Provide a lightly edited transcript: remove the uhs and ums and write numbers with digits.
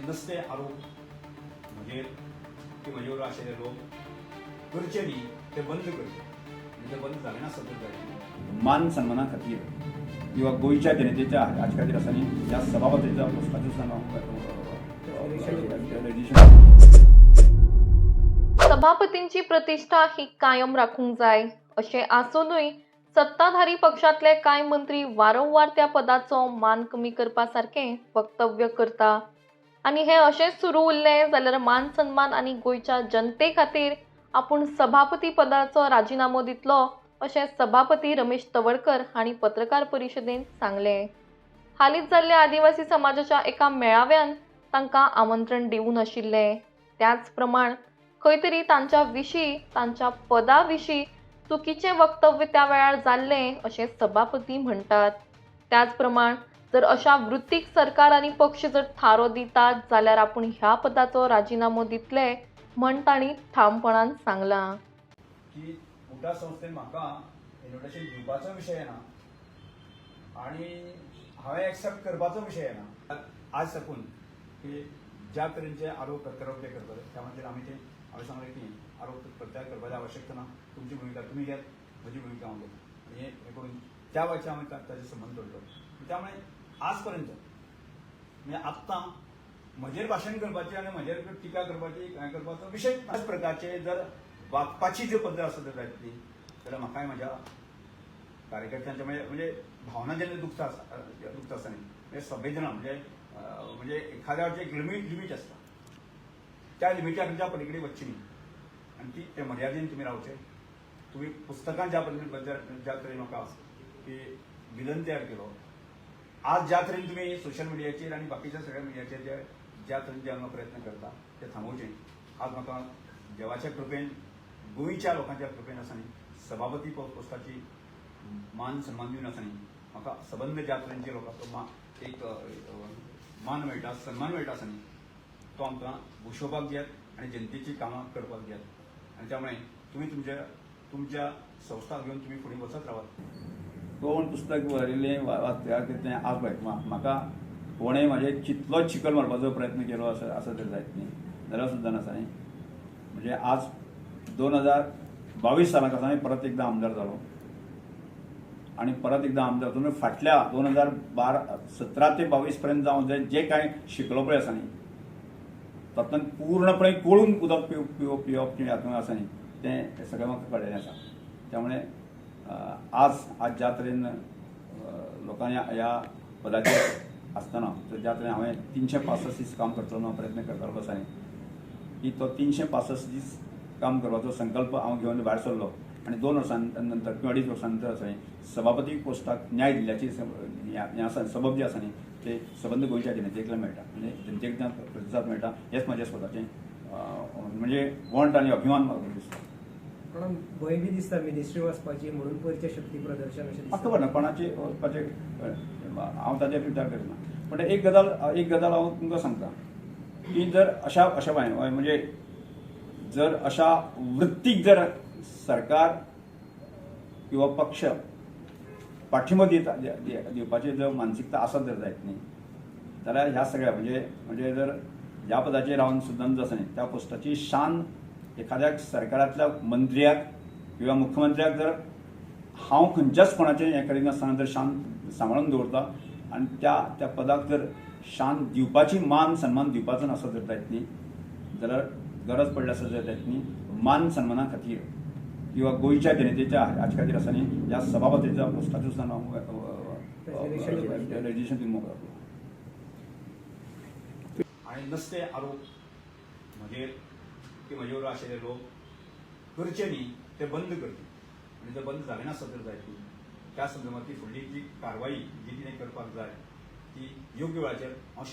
नसते आरोप म्हणजे की म्हजेवर आशिल्ले लोक करचे न्ही ते बंद करचे म्हणजे ते बंद जाले ना सतत जायचे मान सन्माना खातीर किंवा गोयच्या जनतेच्या आजच्या दिसांनी ह्या सभापतीच्या पोस्टाचें सभापतींची प्रतिष्ठा ही कायम राखूंक जाय अशें आसूनय सत्ताधारी पक्षातले कांय मंत्री वारंवार त्या पदाचो मान कमी करपा सारखे वक्तव्य करता आनी हे अशेंच सुरू उरलें जाल्यार मान सन्मान आनी गोंयच्या जनते खातीर आपूण सभापती पदाचो राजिनामो दितलो अशें सभापती रमेश तवडकर हांणी पत्रकार परिशदेंत सांगलें. हालींच जाल्ल्या आदिवासी समाजाच्या एका मेळाव्यान तांकां आमंत्रण दिवून आशिल्लें. त्याच प्रमाण खंय तरी तांच्या विशीं तांच्या पदा विशीं चुकीचें वक्तव्य त्या वेळार जाल्लें अशें सभापती म्हणटात. त्याच प्रमाण जर अशा वृत्तीक सरकार आनी पक्ष जर थारो दितात जाल्यार आपूण ह्या पदाचो राजिनामो दितले म्हण तांणी ठामपणान सांगलां. की मोठ्या संस्थेन म्हाका इन्व्हिटेशन दिवपाचो विशय ना आणि हांवें एक्सेप्ट करपाचो विशय ना. आज साकून की ज्या तरेचे आरोप प्रत्यारोप ते करतले त्या खातीर हांवें सांगलें की आरोप प्रत्यारोप करपाची आवश्यकता ना. तुमची भुमिका तुमी घेत, म्हजी भुमिका हांव घेता आनी हें करून त्या वेळाचेर हांवें ताचे संबंध दवरलो. त्यामुळे आज पर्यंत म्हणजे आत्तां म्हजेर भाशण करपाचें आनी म्हजेर टिका करपाची हें करपाचो विशय त्याच प्रकारचे जर वागपाची जी पद्दत आसा तर जायतली जाल्यार म्हाकाय म्हज्या कार्यकर्त्यांच्या म्हणजे भावना जेन्ना दुखता आसता न्ही म्हणजे संवेदना म्हणजे एखाद्याची एक लिमीट आसता त्या लिमिटाच्या पलीकडे वचची न्ही आनी ती ते मर्यादेन तुमी रावचे. तुमी पुस्तकां ज्या तरेन म्हाका की विलन तयार केलो आज ज्या तरेन तुमी सोशल मिडियाचेर आनी बाकीच्या सगळ्या मिडियाचेर ज्या तरेन जेवणाक प्रयत्न करता ते थांबोवचें. आज म्हाका देवाच्या कृपेन गोंयच्या लोकांच्या कृपेन आसा न्ही सभापती पोस्टाची मान सन्मान दिवन आसा न्ही म्हाका सबंद ज्या तरेनचे लोकांचो एक मान मेळटा सन्मान मेळटा आसा न्ही तो आमकां भुशोवपाक दियात आनी जनतेची कामां करपाक दियात आनी त्यामुळे तुमी तुमच्या संस्था घेवन तुमी फुडें वचत रावात. कोण पुस्तक बरयलें तयार करतें आज पळय म्हाका कोणें म्हाजें कितलोच चिकल मारपाचो प्रयत्न केलो असो तर जायत न्ही जाल्यार सुद्दां आसा न्ही म्हणजे आज 2022 सालाक हांवें परत एकदां आमदार जालो आनी परत एकदां आमदार जावन फाटल्या 2017 ते 22 पर्यंत जावन जे कांय शिकलो पळय आसा न्ही तातूंत पूर्णपणे कळून उदक पिवप हातूंत आसा न्ही तें सगळें म्हाका कळ्ळेलें आसा. त्यामुळे आज ज्या तरेन लोकांनी ह्या पदाचेर आसतना ज्या तरेन हांवें 365 दीस काम करतलो प्रयत्न करतालो आसा न्ही की तो 365 दीस काम करपाचो संकल्प हांव घेवन भायर सरलो आनी 2 वर्सां नंतर किंवा 2.5 वर्सां नंतर आसा सभापती पोस्टाक न्याय दिल्ल्याची हें आसा सबब जे आसा न्ही ते सबंद गोंयच्या जनतेक मेळटा म्हणजे जनतेक प्रतिसाद मेळटा हेंच म्हाजें स्वताचें म्हणजे वंट आनी अभिमान म्हाका दिसता. पण भंय बी दिसता मिनिस्ट्री वचपाची म्हणून पयचे शक्ती प्रदर्शन अशें म्हाका खबर ना कोणाचे वचपाचें हांव ताचेर विचार करिना. पण एक गजाल हांव तुमकां सांगता की जर अशा म्हणजे जर अशा वृत्तीक जर सरकार किंवा पक्ष पाठिंबो दिवपाची जर मानसिकता आसत जर जायत न्ही जाल्यार ह्या सगळ्या म्हणजे जर ह्या पदाचेर रावन सुद्दां आसा न्ही त्या पोस्टाची शान एखाद्या सरकारांतल्या मंत्र्याक किंवा मुख्यमंत्र्याक जर हांव खंयच्याच कोणाचें हें करिनासतना जर शान सांबाळून दवरता आनी त्या पदाक जर शान दिवपाची मान सन्मान दिवपाचो आसत जर जायत न्ही जाल्यार गरज पडल्या आसत जर जायत न्ही मान सन्माना खातीर किंवा गोंयच्या जनतेच्या आजच्या खातीर आसा न्ही ह्या सभापतीच्या पोस्टाचें सुद्दां हांव रेजिस्ट्रेशन दिवन मोकळो. आणि नसते आरोप म्हजेर की म्हजेवर आशिल्ले लोक करचे न्ही ते बंद करचे आनी ते बंद जाले ना सदर जायत त्या संदर्भांतली फुडली जी कारवाई जी कितें करपाक जाय ती योग्य वेळाचेर हांव